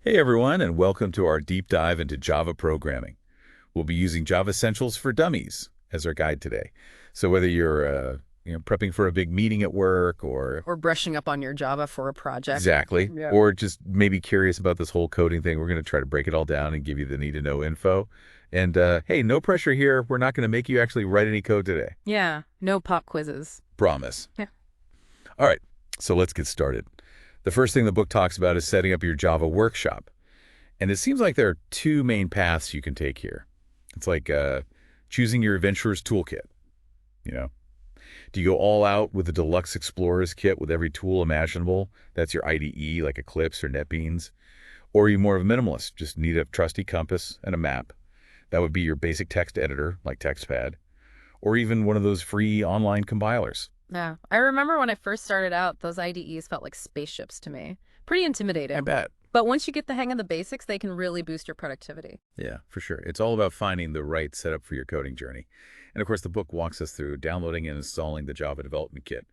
Hey everyone, and welcome to our deep dive into Java programming. We'll be using Java Essentials for Dummies as our guide today. So whether you're prepping for a big meeting at work or Or brushing up on your Java for a project. exactly, Yeah. or just maybe curious about this whole coding thing, we're going to try to break it all down and give you the need-to-know info. And hey, no pressure here. We're not going to make you actually write any code today. Yeah, no pop quizzes. Promise. Yeah. All right, so let's get started. The first thing the book talks about is setting up your Java workshop. And it seems like there are two main paths you can take here. It's like choosing your adventurer's toolkit. You know, do you go all out with the deluxe explorer's kit with every tool imaginable? That's your IDE like Eclipse or NetBeans. Or are you more of a minimalist? Just need a trusty compass and a map. That would be your basic text editor like TextPad, or even one of those free online compilers. Yeah. I remember when I first started out, those IDEs felt like spaceships to me. Pretty I intimidating. bet. But once you get the hang of the basics, they can really boost your productivity. Yeah, for sure. It's all about finding the right setup for your coding journey. And of course, the book walks us through downloading and installing the Java Development Kit.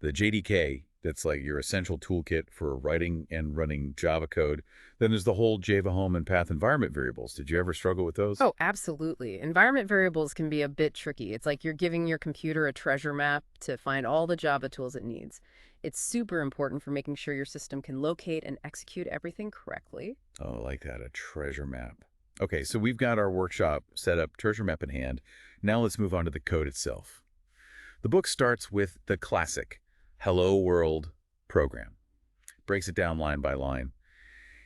The JDK, that's like your essential toolkit for writing and running Java code. Then there's the whole Java home and path environment variables. Did you ever struggle with those? Oh, absolutely. Environment variables can be a bit tricky. It's like you're giving your computer a treasure map to find all the Java tools it needs. It's super important for making sure your system can locate and execute everything correctly. Oh, I like that, a treasure map. Okay, so we've got our workshop set up, treasure map in hand. Now let's move on to the code itself. The book starts with the classic Hello World program. Breaks it down line by line.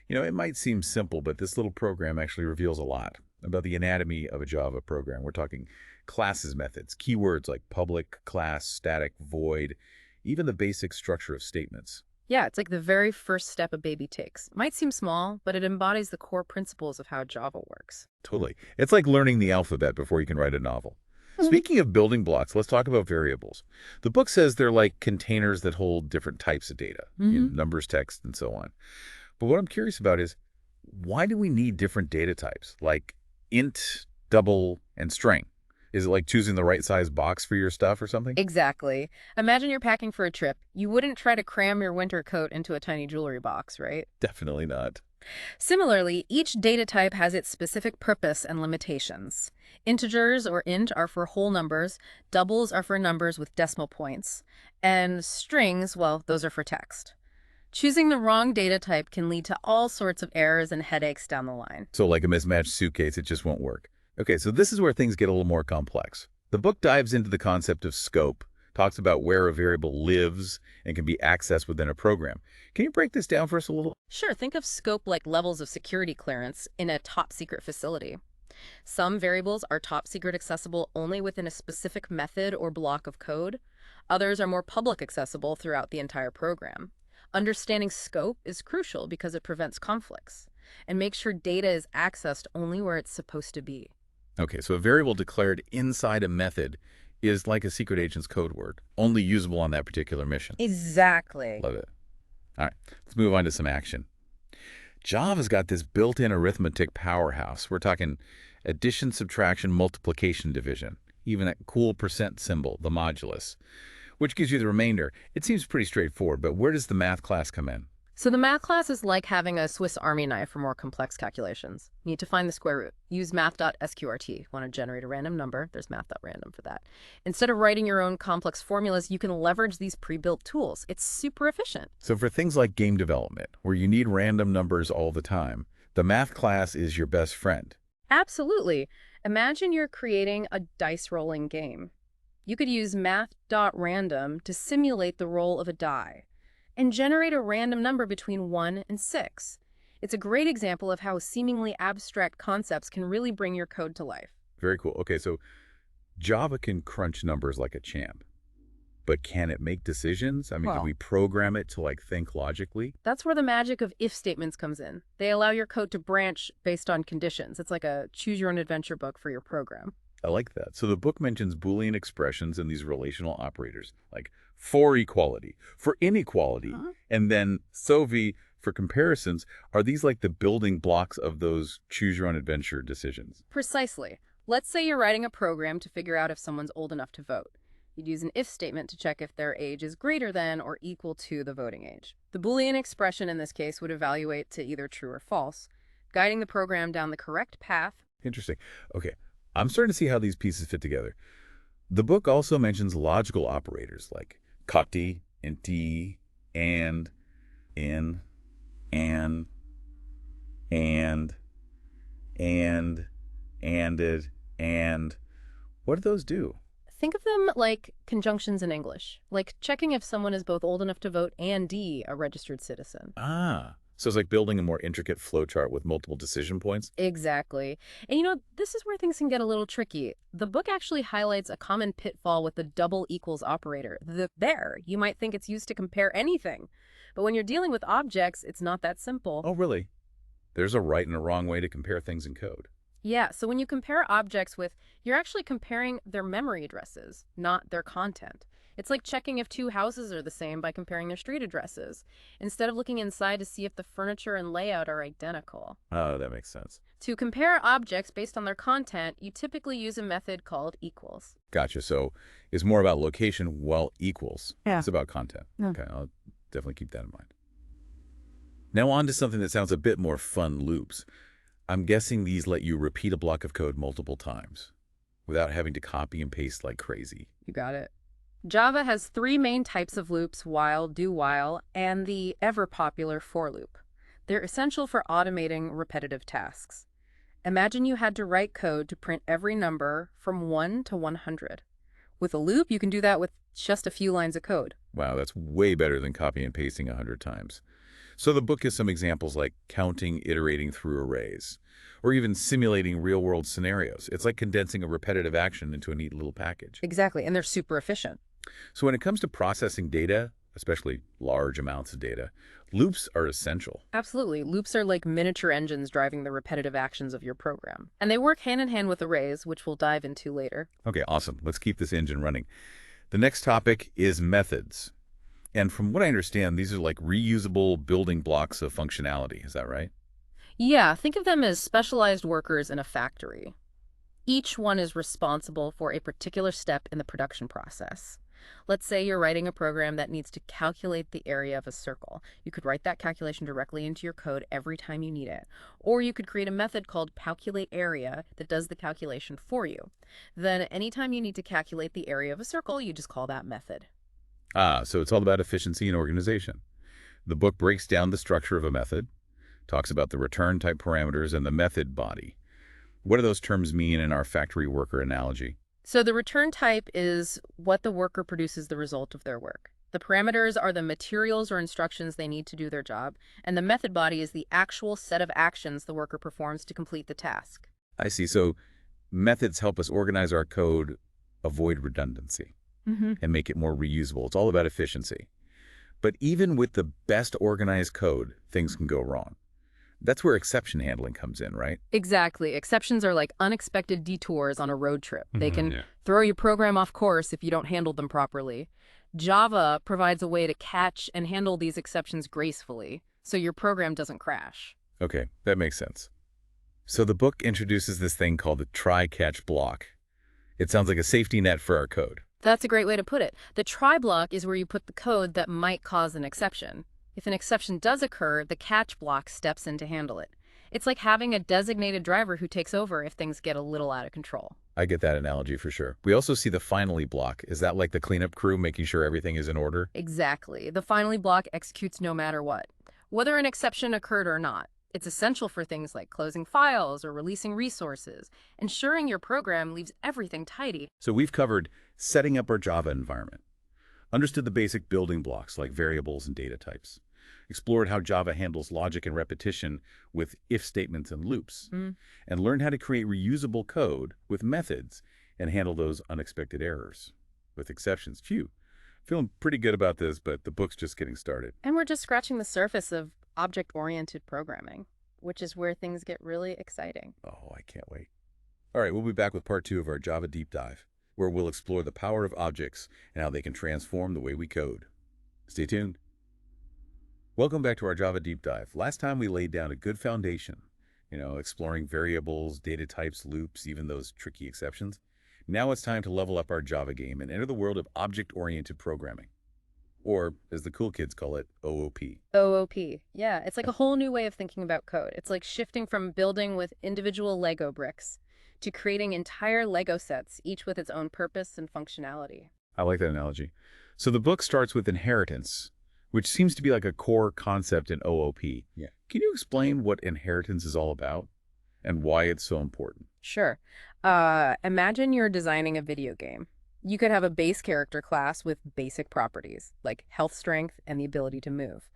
You know, it might seem simple, but this little program actually reveals a lot about the anatomy of a Java program. We're talking classes methods, keywords like public, class, static, void, even the basic structure of statements. Yeah, it's like the very first step a baby takes. Might seem small, but it embodies the core principles of how Java works. Totally. It's like learning the alphabet before you can write a novel. Speaking of building blocks, let's talk about variables. The book says they're like containers that hold different types of data, numbers, text, and so on. But what I'm curious about is, why do we need different data types like int, double, and string? Is it like choosing the right size box for your stuff or something? Exactly. Imagine you're packing for a trip. You wouldn't try to cram your winter coat into a tiny jewelry box, right? Definitely not. Similarly, each data type has its specific purpose and limitations. Integers, or int, are for whole numbers, doubles are for numbers with decimal points, and strings, well, those are for text. Choosing the wrong data type can lead to all sorts of errors and headaches down the line. So like a mismatched suitcase, it just won't work. Okay, so this is where things get a little more complex. The book dives into the concept of scope, talks about where a variable lives and can be accessed within a program. Can you break this down for us a little? Sure, think of scope like levels of security clearance in a top-secret facility. Some variables are top-secret accessible only within a specific method or block of code. Others are more public accessible throughout the entire program. Understanding scope is crucial because it prevents conflicts and makes sure data is accessed only where it's supposed to be. Okay, so a variable declared inside a method is like a secret agent's code word, only usable on that particular mission. Exactly. Love it. All right, let's move on to some action. Java's got this built-in arithmetic powerhouse. We're talking addition, subtraction, multiplication, division, even that cool percent symbol, the modulus, which gives you the remainder. It seems pretty straightforward, but where does the math class come in? So the math class is like having a Swiss Army knife for more complex calculations. Need to find the square root. Use math.sqrt. Want to generate a random number? There's math.random for that. Instead of writing your own complex formulas, you can leverage these pre-built tools. It's super efficient. So for things like game development, where you need random numbers all the time, the math class is your best friend. Absolutely. Imagine you're creating a dice rolling game. You could use math.random to simulate the roll of a die and generate a random number between 1 and 6. It's a great example of how seemingly abstract concepts can really bring your code to life. Very cool. Okay, so Java can crunch numbers like a champ, but can it make decisions? I mean, can Well, we program it to like think logically? that's where the magic of if statements comes in. They allow your code to branch based on conditions. It's like a choose your own adventure book for your program. I like that. So the book mentions Boolean expressions and these relational operators, like for equality, for inequality, Huh? and then SOVI for comparisons. Are these like the building blocks of those choose your own adventure decisions? Precisely. Let's say you're writing a program to figure out if someone's old enough to vote. You'd use an if statement to check if their age is greater than or equal to the voting age. The Boolean expression in this case would evaluate to either true or false, guiding the program down the correct path. Interesting. Okay, I'm starting to see how these pieces fit together. The book also mentions logical operators like kati, and t, and, in, and, and, anded, and. What do those do? Think of them like conjunctions in English, like checking if someone is both old enough to vote and D, a registered citizen. Ah, so it's like building a more intricate flowchart with multiple decision points? Exactly. And this is where things can get a little tricky. The book actually highlights a common pitfall with the double equals operator. There, you might think it's used to compare anything. But when you're dealing with objects, it's not that simple. Oh, really? There's a right and a wrong way to compare things in code. Yeah, so when you compare objects you're actually comparing their memory addresses, not their content. It's like checking if two houses are the same by comparing their street addresses, instead of looking inside to see if the furniture and layout are identical. Oh, that makes sense. To compare objects based on their content, you typically use a method called equals. Gotcha. So it's more about location while equals. Yeah. It's about content. Yeah. Okay, I'll definitely keep that in mind. Now on to something that sounds a bit more fun, loops. I'm guessing these let you repeat a block of code multiple times without having to copy and paste like crazy. You got it. Java has three main types of loops: while, do while, and the ever-popular for loop. They're essential for automating repetitive tasks. Imagine you had to write code to print every number from 1 to 100. With a loop, you can do that with just a few lines of code. Wow, that's way better than copy and pasting 100 times. So the book has some examples like counting, iterating through arrays, or even simulating real-world scenarios. It's like condensing a repetitive action into a neat little package. Exactly, and they're super efficient. So when it comes to processing data, especially large amounts of data, loops are essential. Absolutely. Loops are like miniature engines driving the repetitive actions of your program. And they work hand in hand with arrays, which we'll dive into later. Okay, awesome. Let's keep this engine running. The next topic is methods. And from what I understand, these are like reusable building blocks of functionality. Is that right? Yeah, think of them as specialized workers in a factory. Each one is responsible for a particular step in the production process. Let's say you're writing a program that needs to calculate the area of a circle. You could write that calculation directly into your code every time you need it. Or you could create a method called calculateArea that does the calculation for you. Then anytime you need to calculate the area of a circle, you just call that method. Ah, so it's all about efficiency and organization. The book breaks down the structure of a method, talks about the return type parameters and the method body. What do those terms mean in our factory worker analogy? So the return type is what the worker produces the result of their work. The parameters are the materials or instructions they need to do their job, and the method body is the actual set of actions the worker performs to complete the task. I see. So methods help us organize our code, avoid redundancy, and make it more reusable. It's all about efficiency. But even with the best organized code, things can go wrong. That's where exception handling comes in, right? Exactly. Exceptions are like unexpected detours on a road trip. They can throw your program off course if you don't handle them properly. Java provides a way to catch and handle these exceptions gracefully, so your program doesn't crash. Okay, that makes sense. So the book introduces this thing called the try-catch block. It sounds like a safety net for our code. That's a great way to put it. The try block is where you put the code that might cause an exception. If an exception does occur, the catch block steps in to handle it. It's like having a designated driver who takes over if things get a little out of control. I get that analogy for sure. We also see the finally block. Is that like the cleanup crew making sure everything is in order? Exactly. The finally block executes no matter what, whether an exception occurred or not. It's essential for things like closing files or releasing resources, ensuring your program leaves everything tidy. So we've covered setting up our Java environment, understood the basic building blocks like variables and data types, explored how Java handles logic and repetition with if statements and loops, and learned how to create reusable code with methods and handle those unexpected errors with exceptions. Phew, feeling pretty good about this, but the book's just getting started. And we're just scratching the surface of object-oriented programming, which is where things get really exciting. Oh, I can't wait. All right, we'll be back with part 2 of our Java deep dive, where we'll explore the power of objects and how they can transform the way we code. Stay tuned. Welcome back to our Java deep dive. Last time we laid down a good foundation, exploring variables, data types, loops, even those tricky exceptions. Now it's time to level up our Java game and enter the world of object-oriented programming, or as the cool kids call it, OOP. OOP. Yeah, it's like a whole new way of thinking about code. It's like shifting from building with individual Lego bricks to creating entire Lego sets, each with its own purpose and functionality. I like that analogy. So the book starts with inheritance, which seems to be like a core concept in OOP. Yeah. Can you explain what inheritance is all about and why it's so important? Sure. Imagine you're designing a video game. You could have a base character class with basic properties, like health strength and the ability to move.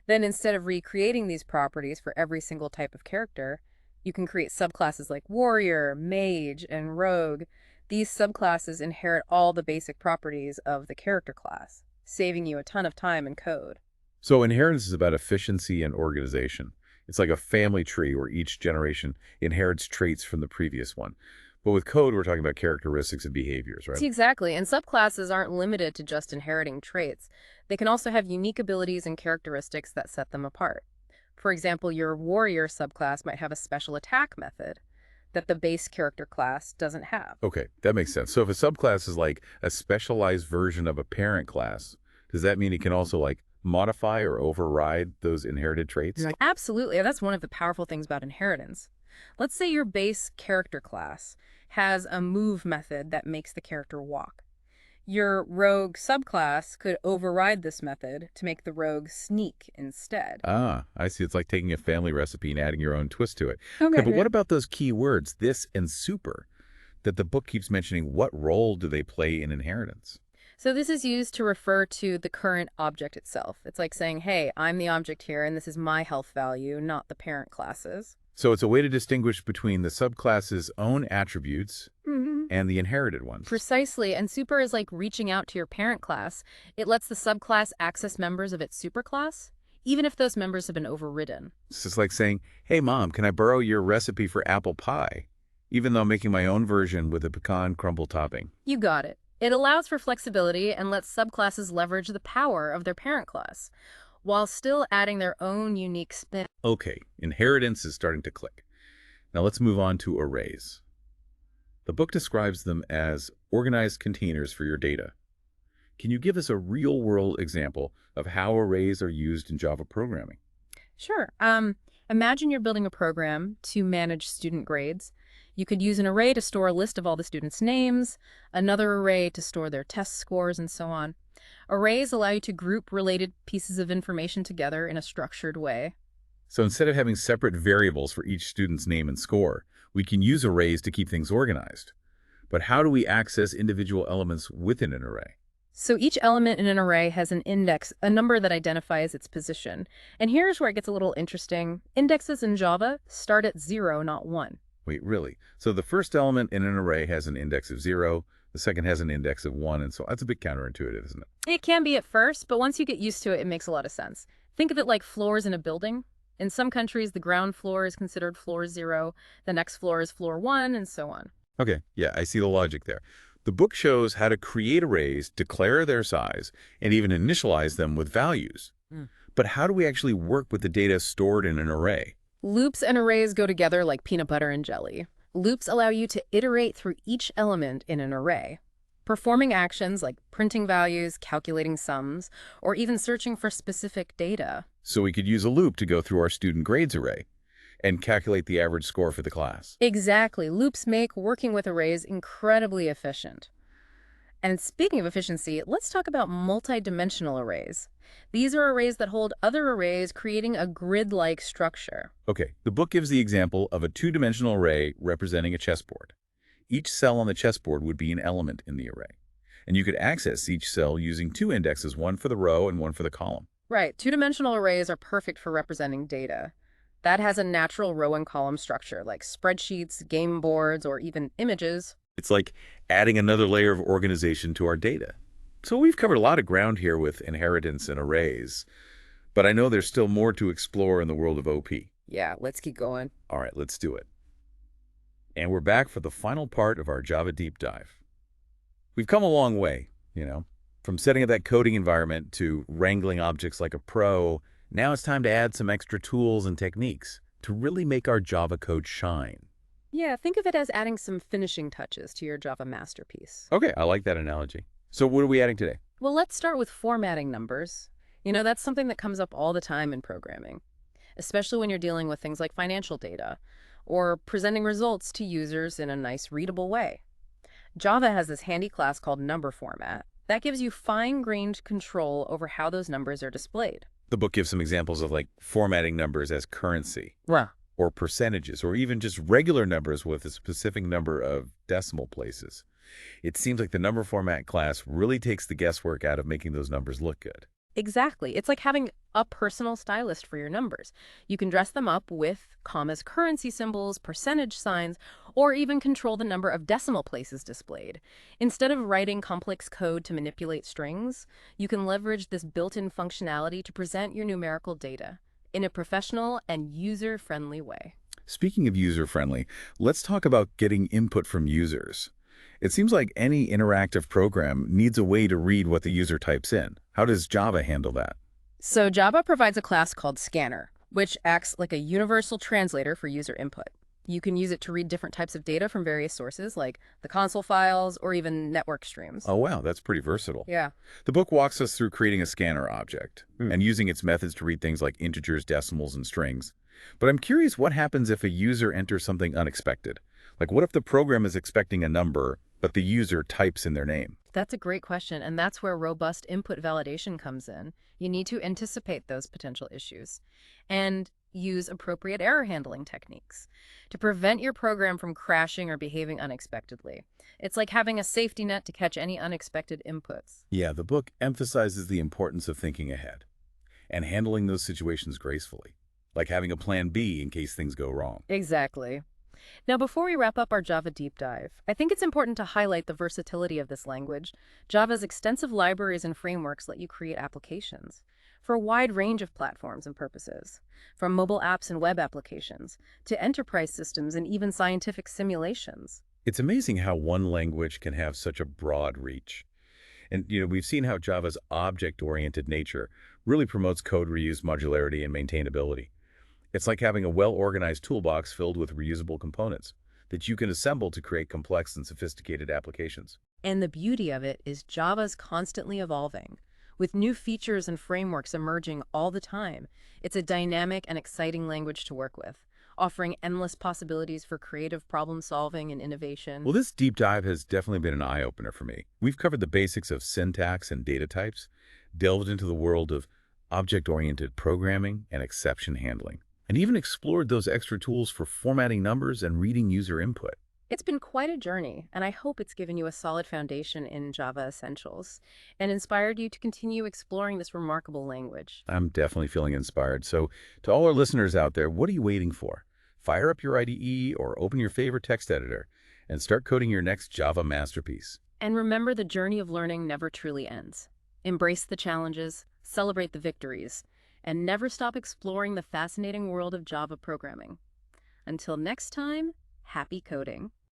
Then instead of recreating these properties for every single type of character, you can create subclasses like warrior, mage, and rogue. These subclasses inherit all the basic properties of the character class, saving you a ton of time and code. So inheritance is about efficiency and organization. It's like a family tree where each generation inherits traits from the previous one. But with code, we're talking about characteristics and behaviors, right? See, exactly. And subclasses aren't limited to just inheriting traits. They can also have unique abilities and characteristics that set them apart. For example, your warrior subclass might have a special attack method that the base character class doesn't have. Okay, that makes sense. So if a subclass is like a specialized version of a parent class, does that mean it can also like modify or override those inherited traits? Absolutely. That's one of the powerful things about inheritance. Let's say your base character class has a move method that makes the character walk. Your rogue subclass could override this method to make the rogue sneak instead. Ah, I see. It's like taking a family recipe and adding your own twist to it. Okay. Okay, but what about those key words, this and super, that the book keeps mentioning? What role do they play in inheritance? So this is used to refer to the current object itself. It's like saying, hey, I'm the object here, and this is my health value, not the parent class's. So it's a way to distinguish between the subclass's own attributes and the inherited ones. Precisely, and super is like reaching out to your parent class. It lets the subclass access members of its superclass, even if those members have been overridden. It's just like saying, hey, Mom, can I borrow your recipe for apple pie? Even though I'm making my own version with a pecan crumble topping. You got it. It allows for flexibility and lets subclasses leverage the power of their parent class, while still adding their own unique spin. Okay, inheritance is starting to click. Now let's move on to arrays. The book describes them as organized containers for your data. Can you give us a real-world example of how arrays are used in Java programming? Sure. Imagine you're building a program to manage student grades. You could use an array to store a list of all the students' names, another array to store their test scores, and so on. Arrays allow you to group related pieces of information together in a structured way. So instead of having separate variables for each student's name and score, we can use arrays to keep things organized. But how do we access individual elements within an array? So each element in an array has an index, a number that identifies its position. And here's where it gets a little interesting. Indexes in Java start at 0, not 1. Wait, really? So the first element in an array has an index of 0, the second has an index of 1, and so that's a bit counterintuitive, isn't it? It can be at first, but once you get used to it, it makes a lot of sense. Think of it like floors in a building. In some countries, the ground floor is considered floor 0, the next floor is floor 1, and so on. Okay, yeah, I see the logic there. The book shows how to create arrays, declare their size, and even initialize them with values. But how do we actually work with the data stored in an array? Loops and arrays go together like peanut butter and jelly. Loops allow you to iterate through each element in an array, performing actions like printing values, calculating sums, or even searching for specific data. So we could use a loop to go through our student grades array and calculate the average score for the class. Exactly. Loops make working with arrays incredibly efficient. And speaking of efficiency, let's talk about multi-dimensional arrays. These are arrays that hold other arrays, creating a grid-like structure. Okay, the book gives the example of a two-dimensional array representing a chessboard. Each cell on the chessboard would be an element in the array. And you could access each cell using two indexes, one for the row and one for the column. Right. Two-dimensional arrays are perfect for representing data. That has a natural row and column structure, like spreadsheets, game boards, or even images. It's like adding another layer of organization to our data. So we've covered a lot of ground here with inheritance and arrays, but I know there's still more to explore in the world of OP. Yeah, let's keep going. All right, let's do it. And we're back for the final part of our Java deep dive. We've come a long way, from setting up that coding environment to wrangling objects like a pro. Now it's time to add some extra tools and techniques to really make our Java code shine. Yeah, think of it as adding some finishing touches to your Java masterpiece. Okay, I like that analogy. So what are we adding today? Well, let's start with formatting numbers. That's something that comes up all the time in programming, especially when you're dealing with things like financial data or presenting results to users in a nice, readable way. Java has this handy class called number format that gives you fine-grained control over how those numbers are displayed. The book gives some examples of like formatting numbers as currency Right. or percentages or even just regular numbers with a specific number of decimal places. It seems like the number format class really takes the guesswork out of making those numbers look good. Exactly. It's like having a personal stylist for your numbers. You can dress them up with commas, currency symbols, percentage signs, or even control the number of decimal places displayed. Instead of writing complex code to manipulate strings, you can leverage this built-in functionality to present your numerical data in a professional and user-friendly way. Speaking of user-friendly, let's talk about getting input from users. It seems like any interactive program needs a way to read what the user types in. How does Java handle that? So Java provides a class called Scanner, which acts like a universal translator for user input. You can use it to read different types of data from various sources, like the console files or even network streams. Oh, wow, that's pretty versatile. Yeah. The book walks us through creating a scanner object Hmm. and using its methods to read things like integers, decimals, and strings. But I'm curious what happens if a user enters something unexpected? Like what if the program is expecting a number, but the user types in their name? That's a great question, and that's where robust input validation comes in. You need to anticipate those potential issues and use appropriate error handling techniques to prevent your program from crashing or behaving unexpectedly. It's like having a safety net to catch any unexpected inputs. Yeah, the book emphasizes the importance of thinking ahead and handling those situations gracefully, like having a plan B in case things go wrong. Exactly. Now, before we wrap up our Java deep dive, I think it's important to highlight the versatility of this language. Java's extensive libraries and frameworks let you create applications for a wide range of platforms and purposes, from mobile apps and web applications to enterprise systems and even scientific simulations. It's amazing how one language can have such a broad reach. And, we've seen how Java's object-oriented nature really promotes code reuse, modularity, and maintainability. It's like having a well-organized toolbox filled with reusable components that you can assemble to create complex and sophisticated applications. And the beauty of it is Java's constantly evolving, with new features and frameworks emerging all the time. It's a dynamic and exciting language to work with, offering endless possibilities for creative problem solving and innovation. Well, this deep dive has definitely been an eye-opener for me. We've covered the basics of syntax and data types, delved into the world of object-oriented programming and exception handling, and even explored those extra tools for formatting numbers and reading user input. It's been quite a journey, and I hope it's given you a solid foundation in Java Essentials and inspired you to continue exploring this remarkable language. I'm definitely feeling inspired. So to all our listeners out there, what are you waiting for? Fire up your IDE or open your favorite text editor and start coding your next Java masterpiece. And remember, the journey of learning never truly ends. Embrace the challenges, celebrate the victories, and never stop exploring the fascinating world of Java programming. Until next time, happy coding.